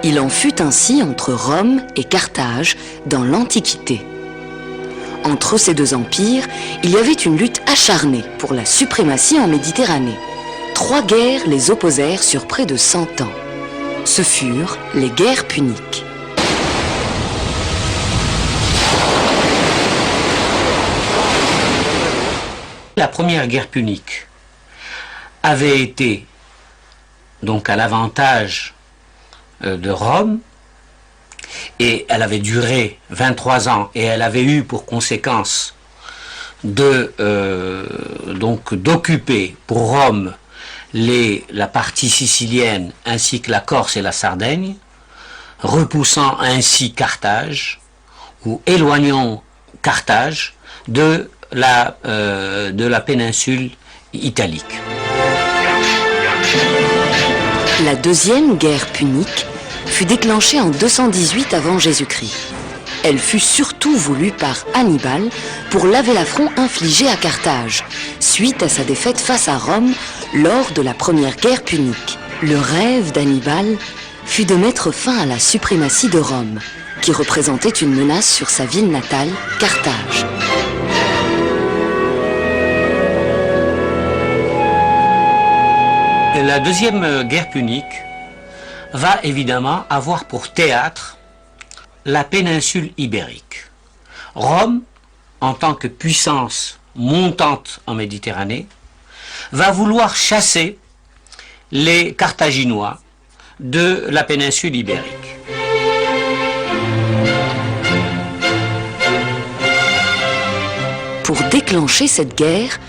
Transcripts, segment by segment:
Il en fut ainsi entre Rome et Carthage dans l'Antiquité. Entre ces deux empires, il y avait une lutte acharnée pour la suprématie en Méditerranée. 3 guerres les opposèrent sur près de 100 ans. Ce furent les guerres puniques. La première guerre punique avait été donc à l'avantage de Rome, et elle avait duré 23 ans, et elle avait eu pour conséquence d'occuper pour Rome la partie sicilienne ainsi que la Corse et la Sardaigne, repoussant ainsi Carthage, ou éloignant Carthage de la péninsule italique. La deuxième guerre punique fut déclenchée en 218 avant Jésus-Christ. Elle fut surtout voulue par Hannibal pour laver l'affront infligé à Carthage, suite à sa défaite face à Rome lors de la première guerre punique. Le rêve d'Hannibal fut de mettre fin à la suprématie de Rome, qui représentait une menace sur sa ville natale, Carthage. La deuxième guerre punique va évidemment avoir pour théâtre la péninsule ibérique. Rome, en tant que puissance montante en Méditerranée, va vouloir chasser les Carthaginois de la péninsule ibérique. Pour déclencher cette guerre,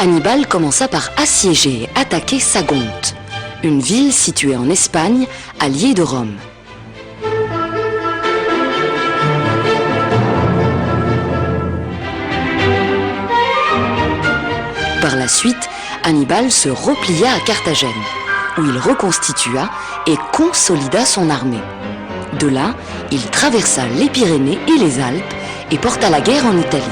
Hannibal commença par assiéger et attaquer Sagonte, une ville située en Espagne, alliée de Rome. Par la suite, Hannibal se replia à Carthagène, où il reconstitua et consolida son armée. De là, il traversa les Pyrénées et les Alpes et porta la guerre en Italie.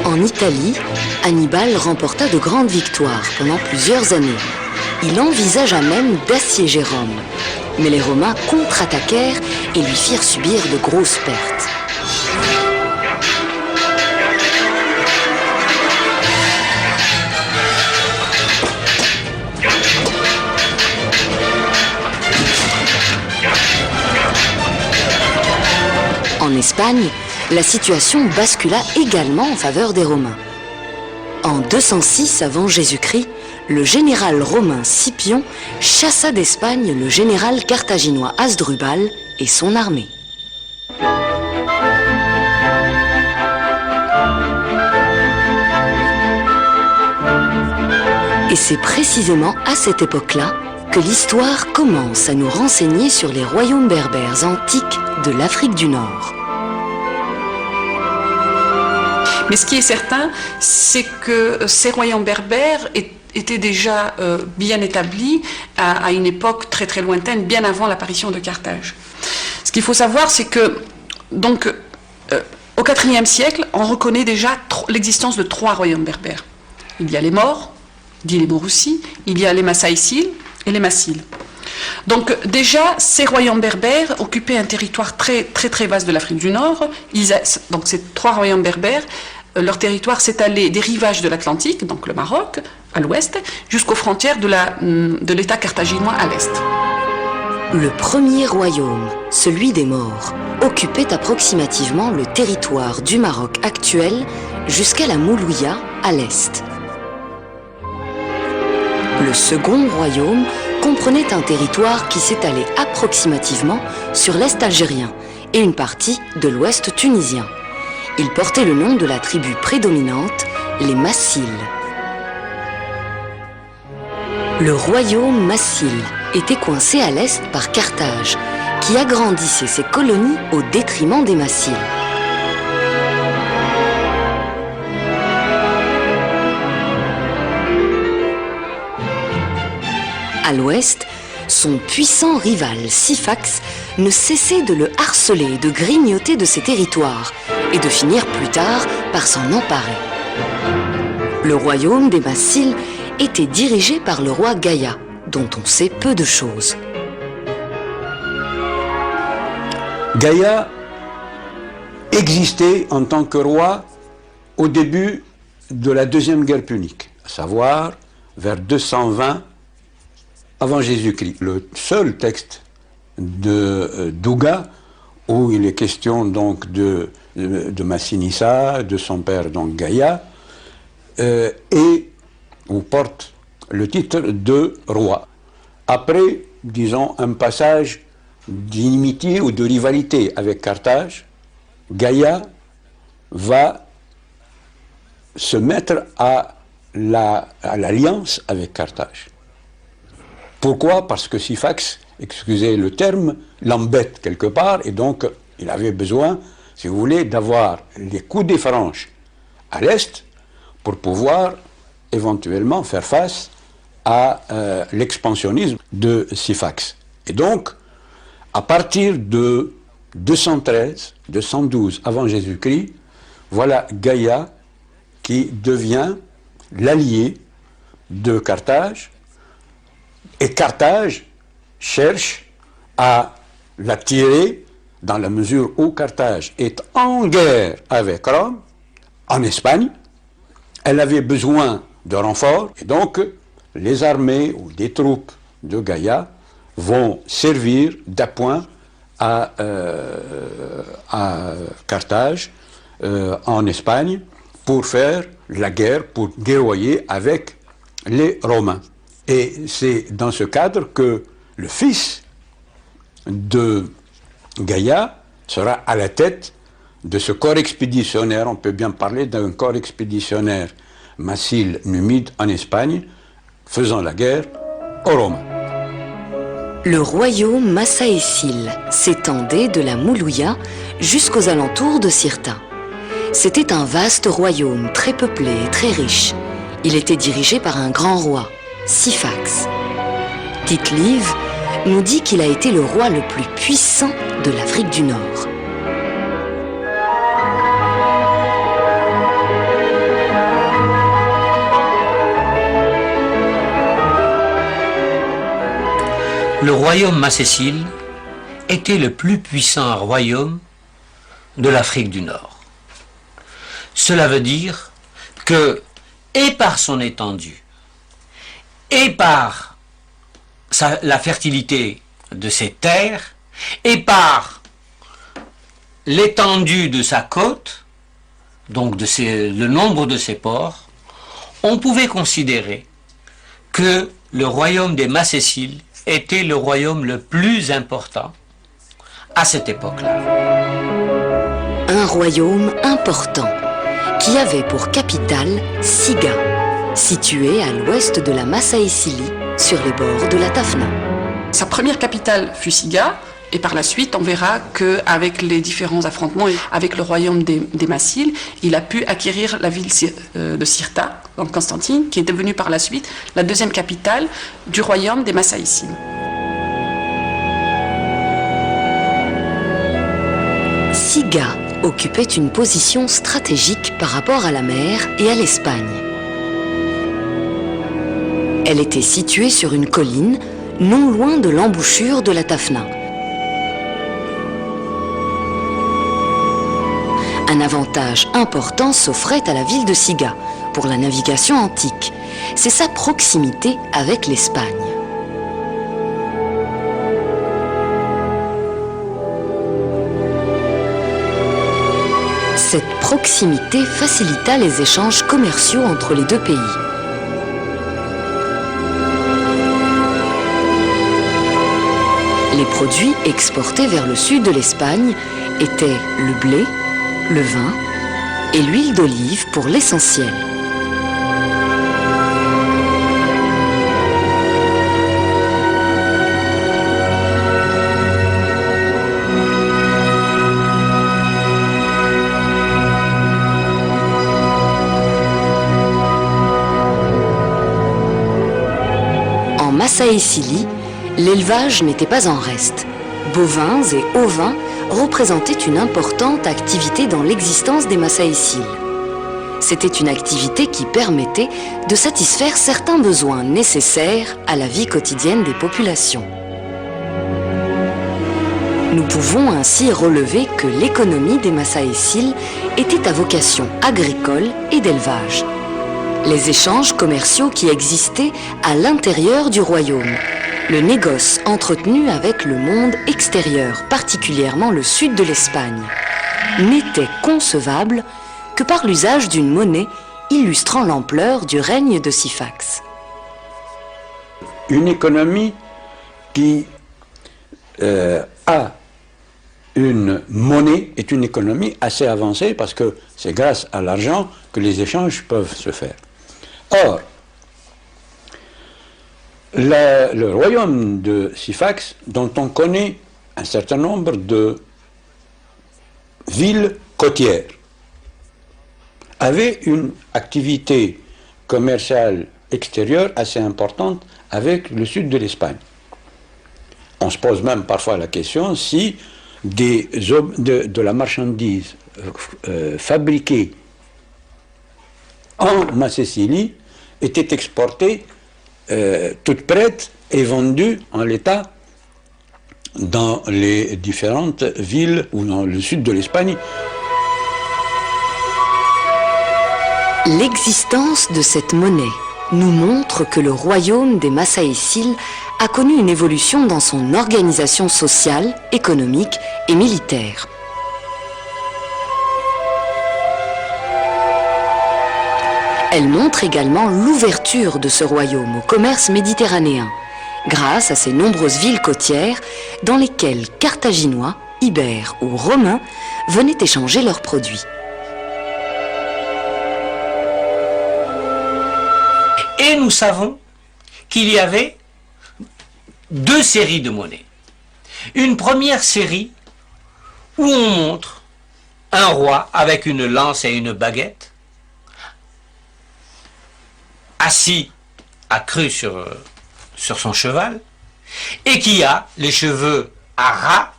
En Italie, Hannibal remporta de grandes victoires pendant plusieurs années. Il envisagea même d'assiéger Rome. Mais les Romains contre-attaquèrent et lui firent subir de grosses pertes. En Espagne, la situation bascula également en faveur des Romains. En 206 avant Jésus-Christ, le général romain Scipion chassa d'Espagne le général carthaginois Hasdrubal et son armée. Et c'est précisément à cette époque-là que l'histoire commence à nous renseigner sur les royaumes berbères antiques de l'Afrique du Nord. Mais ce qui est certain, c'est que ces royaumes berbères étaient déjà bien établis à une époque très très lointaine, bien avant l'apparition de Carthage. Ce qu'il faut savoir, c'est que donc, au IVe siècle, on reconnaît déjà l'existence de 3 royaumes berbères. Il y a les Maures, dit les Mauroussis, il y a les Massaïciles et les Massiles. Donc déjà, ces royaumes berbères occupaient un territoire très très très vaste de l'Afrique du Nord. Donc ces 3 royaumes berbères, leur territoire s'étalait des rivages de l'Atlantique, donc le Maroc, à l'ouest, jusqu'aux frontières de l'État carthaginois à l'est. Le premier royaume, celui des Maures, occupait approximativement le territoire du Maroc actuel jusqu'à la Moulouya à l'est. Le second royaume comprenait un territoire qui s'étalait approximativement sur l'est algérien et une partie de l'ouest tunisien. Il portait le nom de la tribu prédominante, les Massiles. Le royaume Massile était coincé à l'est par Carthage, qui agrandissait ses colonies au détriment des Massiles. À l'ouest, son puissant rival Syphax ne cessait de le harceler et de grignoter de ses territoires et de finir plus tard par s'en emparer. Le royaume des Massiles était dirigé par le roi Gaïa, dont on sait peu de choses. Gaïa existait en tant que roi au début de la deuxième guerre punique, à savoir vers 220 avant Jésus-Christ. Le seul texte de Douga où il est question donc de Massinissa, de son père donc Gaïa, et où porte le titre de roi. Après, disons, un passage d'inimitié ou de rivalité avec Carthage, Gaïa va se mettre à l'alliance avec Carthage. Pourquoi? Parce que Syphax, excusez le terme, l'embête quelque part, et donc il avait besoin, si vous voulez, d'avoir les coups des franches à l'est pour pouvoir éventuellement faire face à l'expansionnisme de Syphax. Et donc, à partir de 213, 212 avant Jésus-Christ, voilà Gaïa qui devient l'allié de Carthage, et Carthage cherche à l'attirer dans la mesure où Carthage est en guerre avec Rome, en Espagne. Elle avait besoin de renforts, et donc les armées ou des troupes de Gaïa vont servir d'appoint à Carthage, en Espagne, pour faire la guerre, pour guerroyer avec les Romains. Et c'est dans ce cadre que le fils de Gaïa sera à la tête de ce corps expéditionnaire. On peut bien parler d'un corps expéditionnaire massile numide en Espagne, faisant la guerre aux Romains. Le royaume Massaécile s'étendait de la Moulouya jusqu'aux alentours de Cirta. C'était un vaste royaume très peuplé et très riche. Il était dirigé par un grand roi, Syphax. Tite-Live nous dit qu'il a été le roi le plus puissant de l'Afrique du Nord. Le royaume Massécile était le plus puissant royaume de l'Afrique du Nord. Cela veut dire que, et par son étendue, et par la fertilité de ses terres, et par l'étendue de sa côte, donc le nombre de ses ports, on pouvait considérer que le royaume des Masséciles était le royaume le plus important à cette époque-là. Un royaume important qui avait pour capitale Siga, située à l'ouest de la Massaécilie, sur les bords de la Tafna. Sa première capitale fut Siga, et par la suite, on verra qu'avec les différents affrontements avec le royaume des Massiles, il a pu acquérir la ville de Cirta, donc Constantine, qui est devenue par la suite la deuxième capitale du royaume des Massaéciles. Siga occupait une position stratégique par rapport à la mer et à l'Espagne. Elle était située sur une colline, non loin de l'embouchure de la Tafna. Un avantage important s'offrait à la ville de Siga pour la navigation antique. C'est sa proximité avec l'Espagne. Cette proximité facilita les échanges commerciaux entre les deux pays. Les produits exportés vers le sud de l'Espagne étaient le blé, le vin et l'huile d'olive pour l'essentiel. En Massaécilie, l'élevage n'était pas en reste. Bovins et ovins représentaient une importante activité dans l'existence des Massaéciles. C'était une activité qui permettait de satisfaire certains besoins nécessaires à la vie quotidienne des populations. Nous pouvons ainsi relever que l'économie des Massaéciles était à vocation agricole et d'élevage. Les échanges commerciaux qui existaient à l'intérieur du royaume, le négoce entretenu avec le monde extérieur, particulièrement le sud de l'Espagne, n'étaient concevables que par l'usage d'une monnaie illustrant l'ampleur du règne de Syphax. Une économie qui a une monnaie est une économie assez avancée parce que c'est grâce à l'argent que les échanges peuvent se faire. Or, le royaume de Syphax, dont on connaît un certain nombre de villes côtières, avait une activité commerciale extérieure assez importante avec le sud de l'Espagne. On se pose même parfois la question si de la marchandise fabriquée en Macécile était exportée toute prête et vendue en l'état dans les différentes villes ou dans le sud de l'Espagne. L'existence de cette monnaie nous montre que le royaume des Massaéciles a connu une évolution dans son organisation sociale, économique et militaire. Elle montre également l'ouverture de ce royaume au commerce méditerranéen, grâce à ses nombreuses villes côtières dans lesquelles Carthaginois, Ibères ou Romains venaient échanger leurs produits. Et nous savons qu'il y avait deux séries de monnaies. Une première série où on montre un roi avec une lance et une baguette, assis, accru sur son cheval, et qui a les cheveux à ras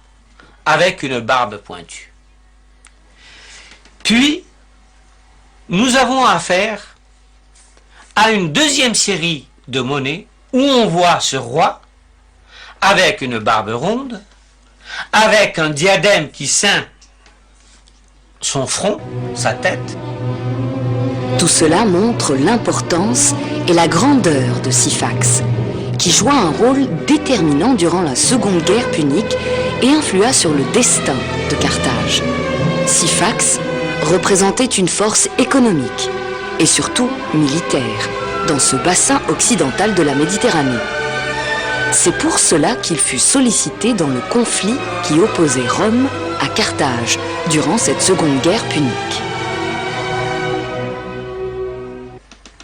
avec une barbe pointue. Puis, nous avons affaire à une deuxième série de monnaies où on voit ce roi avec une barbe ronde, avec un diadème qui ceint son front, sa tête. Tout cela montre l'importance et la grandeur de Syphax, qui joua un rôle déterminant durant la Seconde Guerre punique et influa sur le destin de Carthage. Syphax représentait une force économique et surtout militaire dans ce bassin occidental de la Méditerranée. C'est pour cela qu'il fut sollicité dans le conflit qui opposait Rome à Carthage durant cette Seconde Guerre punique.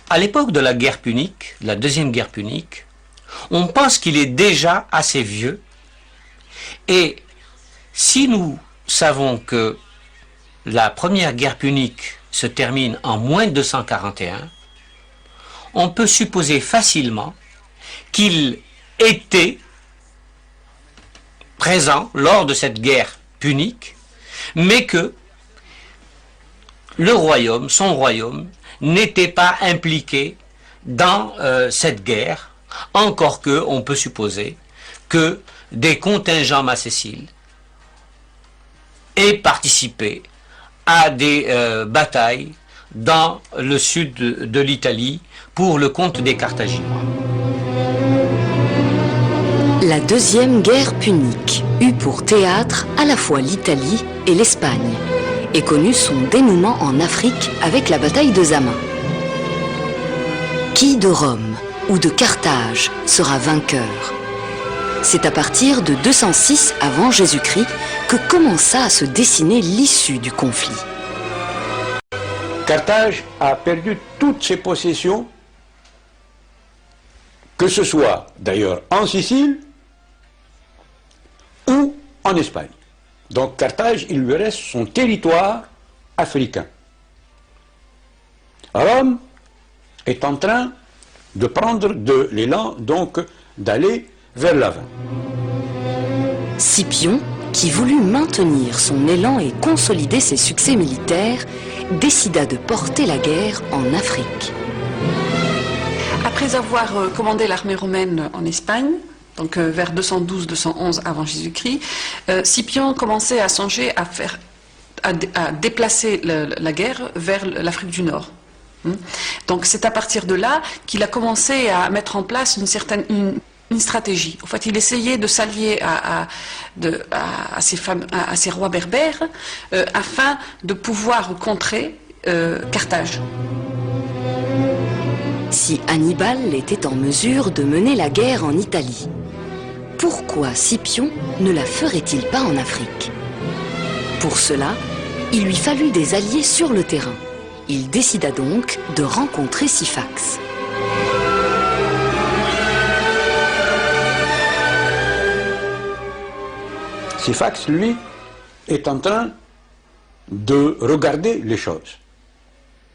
À l'époque de la guerre punique, la deuxième guerre punique, on pense qu'il est déjà assez vieux. Et si nous savons que la première guerre punique se termine en moins 241, on peut supposer facilement qu'il était présent lors de cette guerre punique, mais que le royaume, son royaume, n'était pas impliqué dans cette guerre, encore que on peut supposer que des contingents macéciles aient participé à des batailles dans le sud de l'Italie pour le compte des Carthaginois. La deuxième guerre punique eut pour théâtre à la fois l'Italie et l'Espagne et connut son dénouement en Afrique avec la bataille de Zama. Qui de Rome ou de Carthage sera vainqueur? C'est à partir de 206 avant Jésus-Christ que commença à se dessiner l'issue du conflit. Carthage a perdu toutes ses possessions, que ce soit d'ailleurs en Sicile ou en Espagne. Donc Carthage, il lui reste son territoire africain. Rome est en train de prendre de l'élan, donc d'aller vers l'avant. Scipion, qui voulut maintenir son élan et consolider ses succès militaires, décida de porter la guerre en Afrique. Après avoir commandé l'armée romaine en Espagne, donc vers 212-211 avant Jésus-Christ, Scipion commençait à songer à déplacer la guerre vers l'Afrique du Nord. Donc c'est à partir de là qu'il a commencé à mettre en place une stratégie. En fait, il essayait de s'allier à ces rois berbères afin de pouvoir contrer Carthage. Si Hannibal était en mesure de mener la guerre en Italie, pourquoi Scipion ne la ferait-il pas en Afrique? Pour cela, il lui fallut des alliés sur le terrain. Il décida donc de rencontrer Syphax. Syphax, lui, est en train de regarder les choses,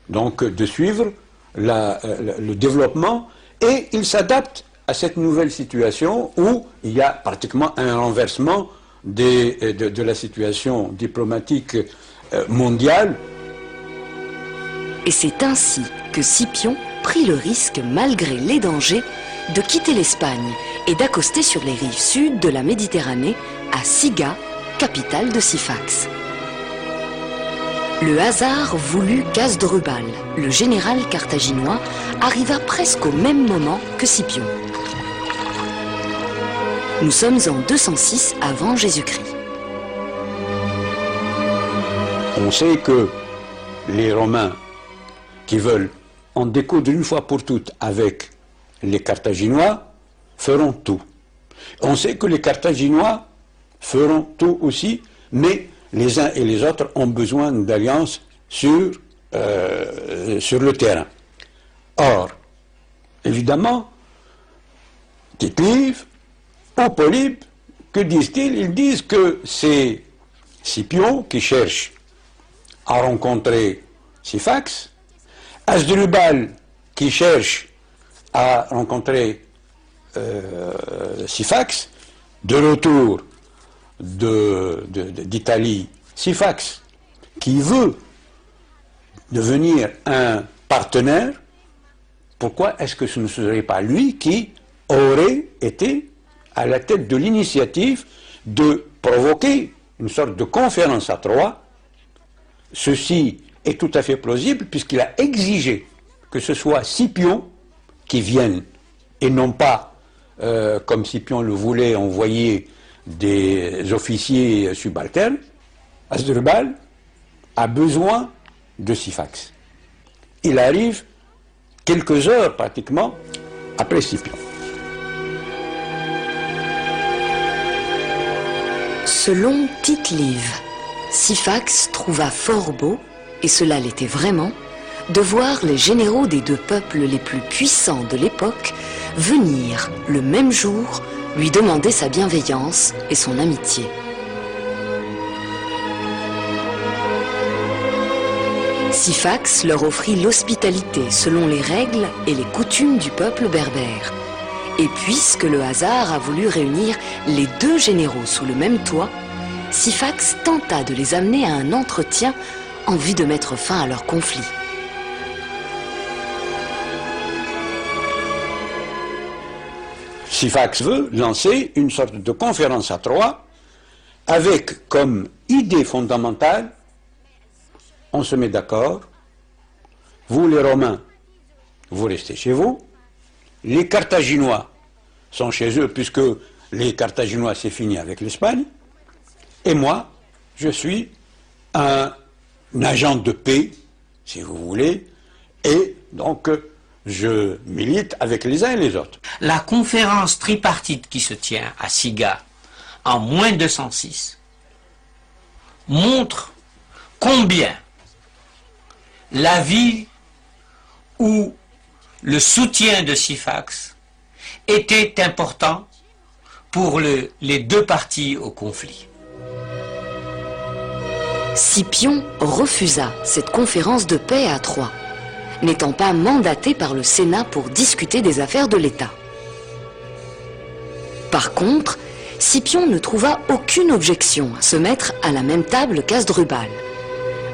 donc de suivre le développement, et il s'adapte à cette nouvelle situation où il y a pratiquement un renversement de la situation diplomatique mondiale. Et c'est ainsi que Scipion prit le risque, malgré les dangers, de quitter l'Espagne et d'accoster sur les rives sud de la Méditerranée à Siga, capitale de Syphax. Le hasard voulut qu'Hasdrubal, le général carthaginois, arriva presque au même moment que Scipion. Nous sommes en 206 avant Jésus-Christ. On sait que les Romains qui veulent en découdre une fois pour toutes avec les Carthaginois feront tout. On sait que les Carthaginois feront tout aussi, mais les uns et les autres ont besoin d'alliances sur le terrain. Or, évidemment, Tite-Live ou Polybe, que disent-ils? Ils disent que c'est Scipion qui cherche à rencontrer Syphax, Hasdrubal qui cherche à rencontrer Syphax, de retour d'Italie, Syphax qui veut devenir un partenaire. Pourquoi est-ce que ce ne serait pas lui qui aurait été à la tête de l'initiative de provoquer une sorte de conférence à Troie? Ceci est tout à fait plausible puisqu'il a exigé que ce soit Scipion qui vienne et non pas, comme Scipion le voulait, envoyer des officiers subalternes. Hasdrubal a besoin de Syphax. Il arrive quelques heures pratiquement après Scipion. Selon Tite-Live, Syphax trouva fort beau, et cela l'était vraiment, de voir les généraux des deux peuples les plus puissants de l'époque venir, le même jour, lui demander sa bienveillance et son amitié. Syphax leur offrit l'hospitalité selon les règles et les coutumes du peuple berbère. Et puisque le hasard a voulu réunir les deux généraux sous le même toit, Syphax tenta de les amener à un entretien en vue de mettre fin à leur conflit. Syphax veut lancer une sorte de conférence à Troie avec comme idée fondamentale: on se met d'accord, vous les Romains, vous restez chez vous, les Carthaginois sont chez eux puisque les Carthaginois c'est fini avec l'Espagne, et moi je suis un agent de paix, si vous voulez, et donc je milite avec les uns et les autres. La conférence tripartite qui se tient à Siga en moins 206 montre combien la ville ou le soutien de Syphax était important pour les deux parties au conflit. Scipion refusa cette conférence de paix à Troie, n'étant pas mandaté par le Sénat pour discuter des affaires de l'État. Par contre, Scipion ne trouva aucune objection à se mettre à la même table qu'Hasdrubal.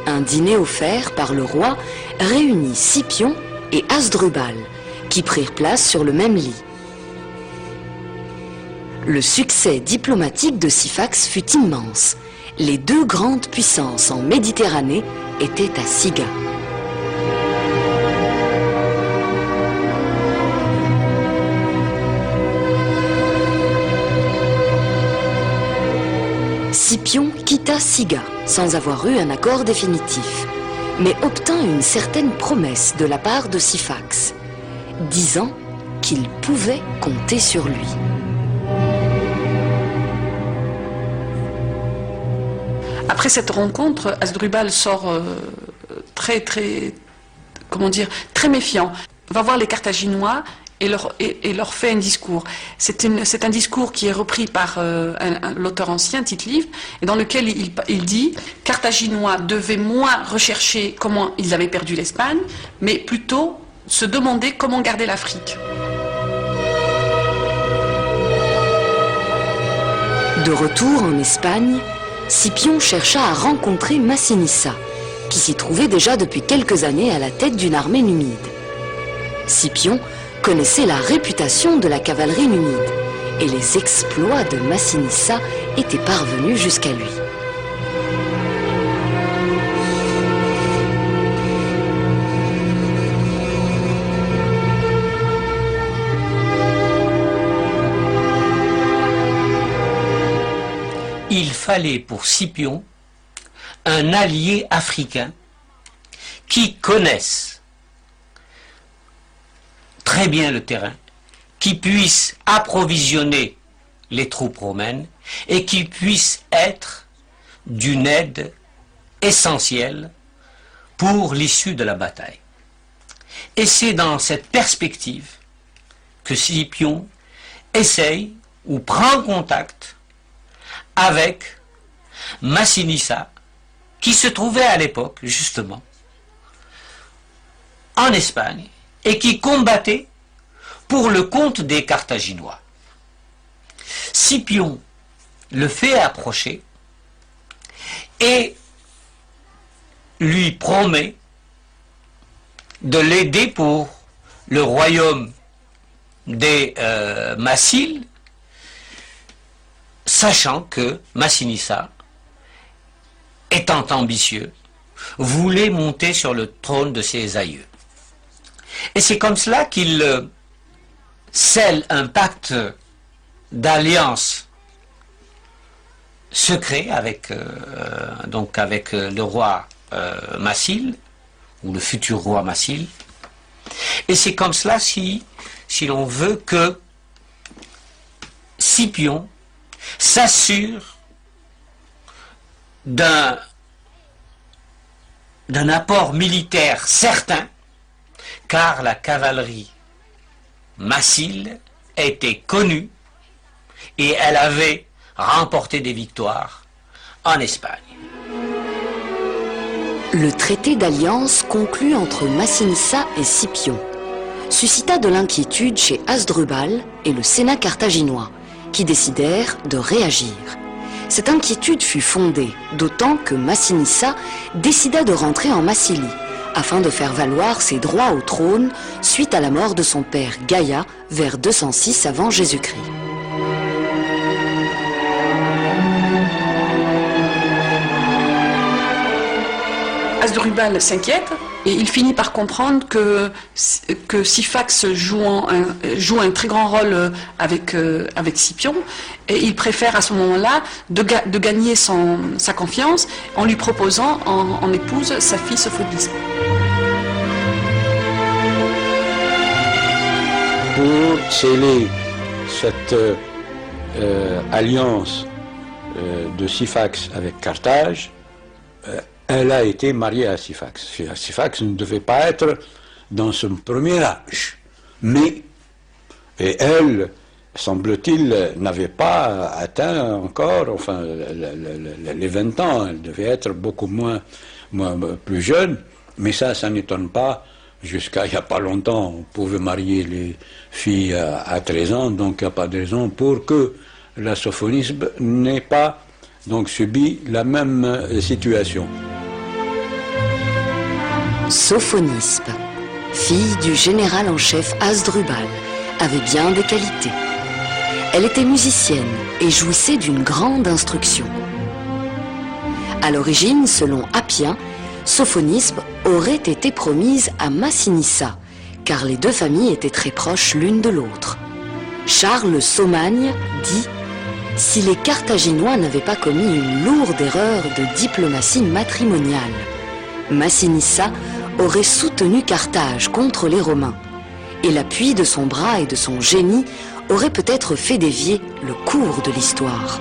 Un dîner offert par le roi réunit Scipion et Hasdrubal, qui prirent place sur le même lit. Le succès diplomatique de Syphax fut immense. Les deux grandes puissances en Méditerranée étaient à Siga. Scipion quitta Siga sans avoir eu un accord définitif, mais obtint une certaine promesse de la part de Syphax, disant qu'il pouvait compter sur lui. Après cette rencontre, Hasdrubal sort très méfiant. Va voir les Carthaginois et leur fait un discours. C'est un discours qui est repris par l'auteur ancien, Tite-Live, et dans lequel il dit « Carthaginois devaient moins rechercher comment ils avaient perdu l'Espagne, mais plutôt se demander comment garder l'Afrique. » De retour en Espagne, Scipion chercha à rencontrer Massinissa, qui s'y trouvait déjà depuis quelques années à la tête d'une armée numide. Scipion connaissait la réputation de la cavalerie numide, et les exploits de Massinissa étaient parvenus jusqu'à lui. Il fallait pour Scipion un allié africain qui connaisse très bien le terrain, qui puisse approvisionner les troupes romaines et qui puisse être d'une aide essentielle pour l'issue de la bataille. Et c'est dans cette perspective que Scipion essaye ou prend contact avec Massinissa, qui se trouvait à l'époque, justement, en Espagne, et qui combattait pour le compte des Carthaginois. Scipion le fait approcher et lui promet de l'aider pour le royaume des Massiles, sachant que Massinissa, étant ambitieux, voulait monter sur le trône de ses aïeux. Et c'est comme cela qu'il scelle un pacte d'alliance secret avec le roi Massile, ou le futur roi Massile. Et c'est comme cela, si l'on veut, que Scipion s'assure d'un apport militaire certain, car la cavalerie massile était connue et elle avait remporté des victoires en Espagne. Le traité d'alliance conclu entre Massinissa et Scipion suscita de l'inquiétude chez Hasdrubal et le Sénat carthaginois, qui décidèrent de réagir. Cette inquiétude fut fondée, d'autant que Massinissa décida de rentrer en Massilie, afin de faire valoir ses droits au trône suite à la mort de son père Gaïa vers 206 avant Jésus-Christ. Hasdrubal s'inquiète et il finit par comprendre que Syphax joue un très grand rôle avec Scipion, et il préfère à ce moment-là de gagner sa confiance en lui proposant en épouse sa fille Sophonisbe. Pour sceller cette alliance de Syphax avec Carthage, elle a été mariée à Syphax. Syphax ne devait pas être dans son premier âge. Mais, et elle, semble-t-il, n'avait pas atteint encore les 20 ans. Elle devait être beaucoup plus jeune. Mais ça n'étonne pas. Jusqu'à il n'y a pas longtemps, on pouvait marier les filles à 13 ans. Donc il n'y a pas de raison pour que la Sophonisbe n'ait pas donc subi la même situation. Sophonisbe, fille du général en chef Hasdrubal, avait bien des qualités. Elle était musicienne et jouissait d'une grande instruction. À l'origine, selon Appien, Sophonisbe aurait été promise à Massinissa, car les deux familles étaient très proches l'une de l'autre. Charles Saumagne dit « Si les Carthaginois n'avaient pas commis une lourde erreur de diplomatie matrimoniale, Massinissa aurait soutenu Carthage contre les Romains, et l'appui de son bras et de son génie aurait peut-être fait dévier le cours de l'histoire. »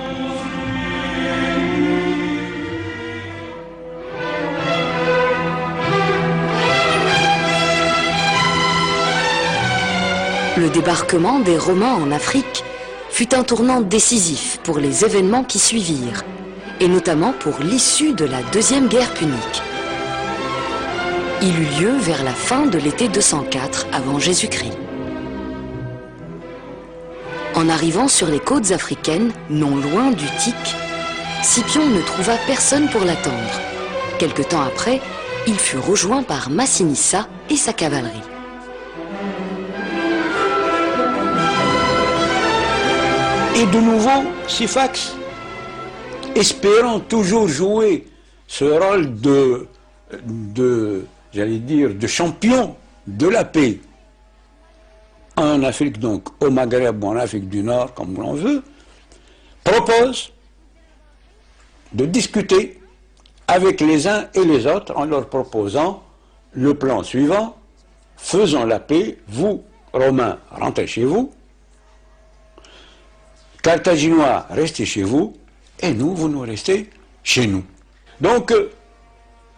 Le débarquement des Romains en Afrique fut un tournant décisif pour les événements qui suivirent, et notamment pour l'issue de la Deuxième Guerre punique. Il eut lieu vers la fin de l'été 204 avant Jésus-Christ. En arrivant sur les côtes africaines, non loin d'Utique, Scipion ne trouva personne pour l'attendre. Quelque temps après, il fut rejoint par Massinissa et sa cavalerie. Et de nouveau, Syphax, espérant toujours jouer ce rôle j'allais dire, de champion de la paix en Afrique, donc au Maghreb ou en Afrique du Nord, comme l'on veut, propose de discuter avec les uns et les autres en leur proposant le plan suivant: faisons la paix, vous, Romains, rentrez chez vous, Carthaginois, restez chez vous, et nous, vous nous restez chez nous. Donc,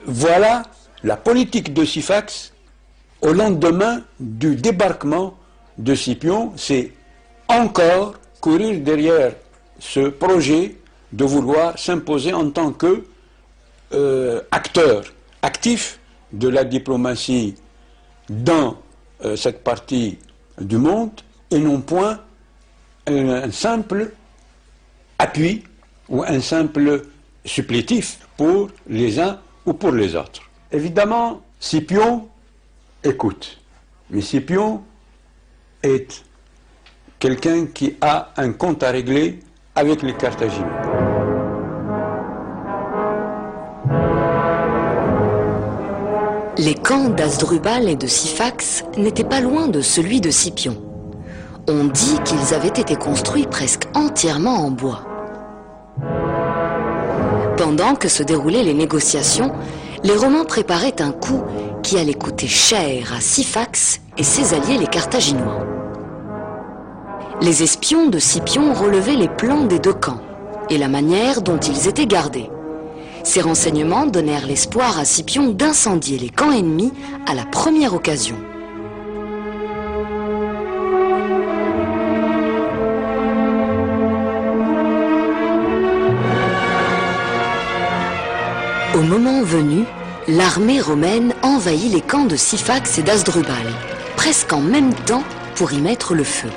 voilà la politique de Syphax au lendemain du débarquement de Scipion. C'est encore courir derrière ce projet de vouloir s'imposer en tant que acteur actif de la diplomatie dans cette partie du monde, et non point un simple appui ou un simple supplétif pour les uns ou pour les autres. Évidemment, Scipion écoute, mais Scipion est quelqu'un qui a un compte à régler avec les Carthaginois. Les camps d'Hasdrubal et de Syphax n'étaient pas loin de celui de Scipion. On dit qu'ils avaient été construits presque entièrement en bois. Pendant que se déroulaient les négociations, les Romains préparaient un coup qui allait coûter cher à Syphax et ses alliés les Carthaginois. Les espions de Scipion relevaient les plans des deux camps et la manière dont ils étaient gardés. Ces renseignements donnèrent l'espoir à Scipion d'incendier les camps ennemis à la première occasion. Au moment venu, l'armée romaine envahit les camps de Syphax et d'Hasdrubal, presque en même temps pour y mettre le feu.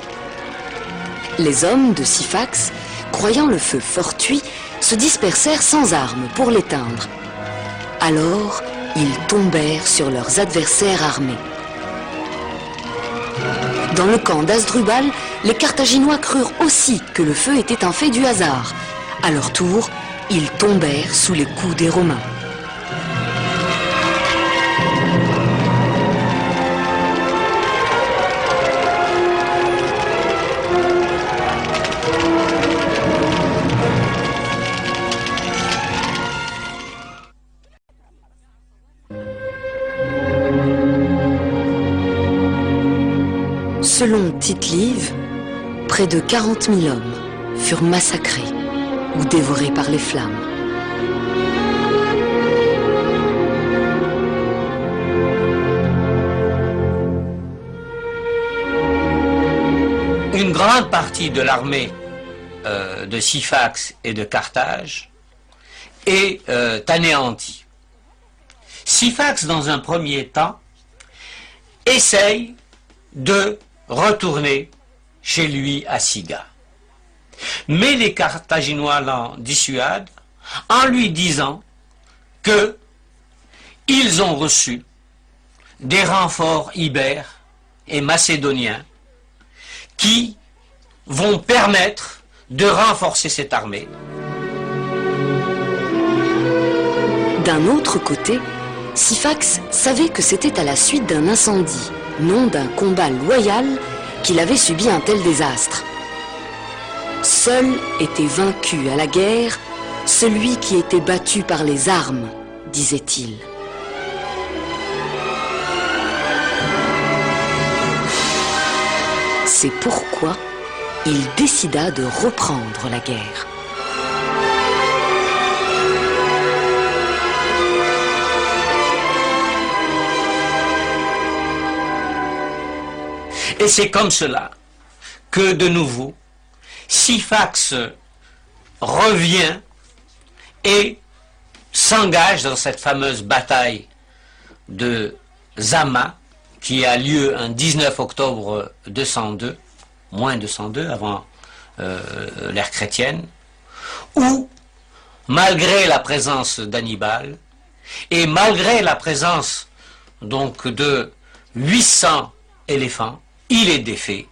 Les hommes de Syphax, croyant le feu fortuit, se dispersèrent sans armes pour l'éteindre. Alors, ils tombèrent sur leurs adversaires armés. Dans le camp d'Hasdrubal, les Carthaginois crurent aussi que le feu était un fait du hasard. À leur tour, ils tombèrent sous les coups des Romains. Selon Tite-Live, près de 40 000 hommes furent massacrés ou dévorés par les flammes. Une grande partie de l'armée de Syphax et de Carthage est anéantie. Syphax, dans un premier temps, essaye de retourner chez lui à Siga. Mais les Carthaginois l'en dissuadent en lui disant que ils ont reçu des renforts ibères et macédoniens qui vont permettre de renforcer cette armée. D'un autre côté, Syphax savait que c'était à la suite d'un incendie, non d'un combat loyal, qu'il avait subi un tel désastre. Seul était vaincu à la guerre celui qui était battu par les armes, disait-il. C'est pourquoi il décida de reprendre la guerre. Et c'est comme cela que, de nouveau, Syphax revient et s'engage dans cette fameuse bataille de Zama, qui a lieu un 19 octobre 202, moins 202, avant l'ère chrétienne, où, malgré la présence d'Hannibal, et malgré la présence donc de 800 éléphants, il est défait,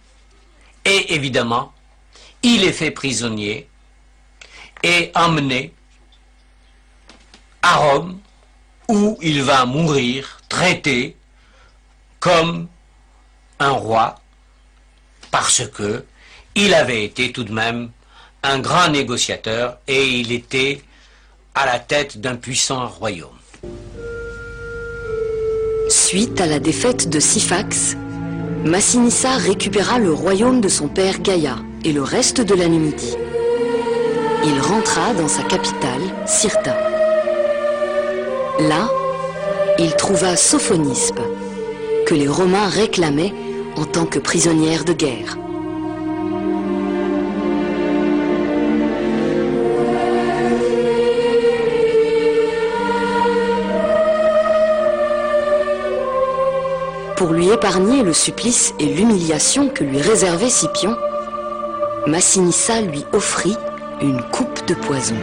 et évidemment, il est fait prisonnier et emmené à Rome, où il va mourir, traité comme un roi, parce que il avait été tout de même un grand négociateur et il était à la tête d'un puissant royaume. Suite à la défaite de Syphax, Massinissa récupéra le royaume de son père Gaïa et le reste de la Numidie. Il rentra dans sa capitale, Cirta. Là, il trouva Sophonisbe, que les Romains réclamaient en tant que prisonnière de guerre. Pour lui épargner le supplice et l'humiliation que lui réservait Scipion, Massinissa lui offrit une coupe de poison.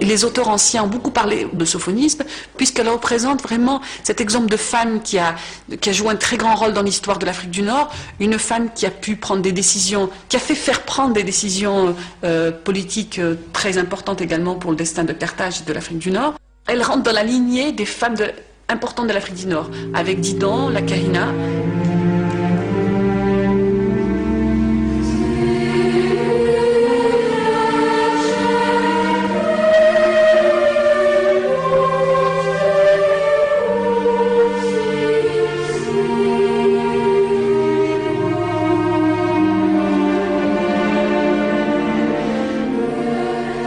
Les auteurs anciens ont beaucoup parlé de Sophonisbe, puisqu'elle représente vraiment cet exemple de femme qui a joué un très grand rôle dans l'histoire de l'Afrique du Nord, une femme qui a pu prendre des décisions, qui a fait faire prendre des décisions politiques très importantes également pour le destin de Carthage et de l'Afrique du Nord. Elle rentre dans la lignée des femmes importantes de l'Afrique du Nord, avec Didon, la Karina.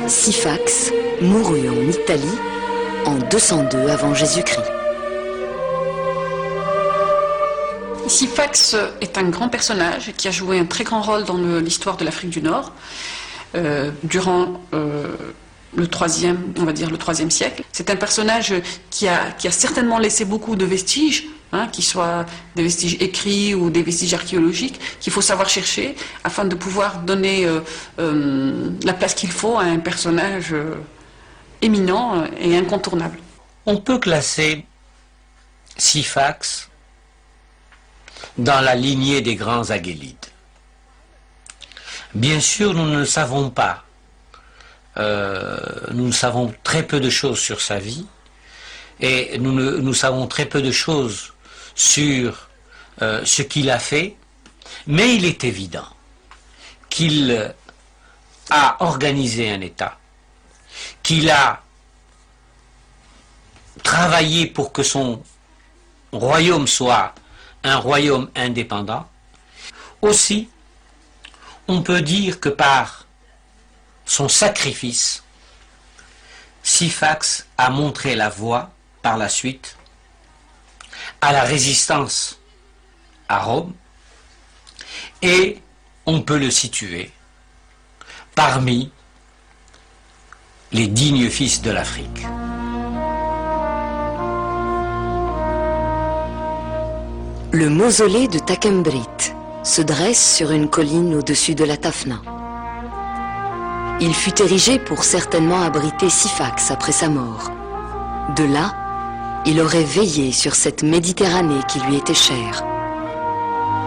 Syphax mourut en Italie en 202 avant Jésus-Christ. Syphax est un grand personnage qui a joué un très grand rôle dans l'histoire de l'Afrique du Nord durant le troisième, on va dire le IIIe siècle. C'est un personnage qui a certainement laissé beaucoup de vestiges, qu'ils soient des vestiges écrits ou des vestiges archéologiques, qu'il faut savoir chercher afin de pouvoir donner la place qu'il faut à un personnage éminent et incontournable. On peut classer Syphax dans la lignée des grands Agélides. Bien sûr, nous ne le savons pas. Nous savons très peu de choses sur sa vie et nous savons très peu de choses sur ce qu'il a fait, mais il est évident qu'il a organisé un État, qu'il a travaillé pour que son royaume soit un royaume indépendant. Aussi, on peut dire que par son sacrifice, Syphax a montré la voie par la suite à la résistance à Rome, et on peut le situer parmi les dignes fils de l'Afrique. Le mausolée de Takembrit se dresse sur une colline au-dessus de la Tafna. Il fut érigé pour certainement abriter Syphax après sa mort. De là, il aurait veillé sur cette Méditerranée qui lui était chère.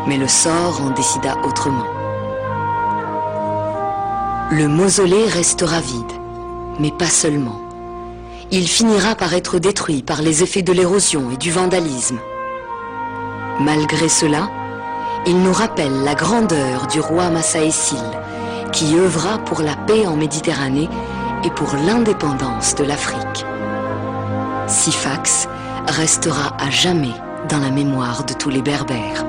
Mais le sort en décida autrement. Le mausolée restera vide, mais pas seulement. Il finira par être détruit par les effets de l'érosion et du vandalisme. Malgré cela, il nous rappelle la grandeur du roi Massaésil, qui œuvra pour la paix en Méditerranée et pour l'indépendance de l'Afrique. Syphax restera à jamais dans la mémoire de tous les Berbères.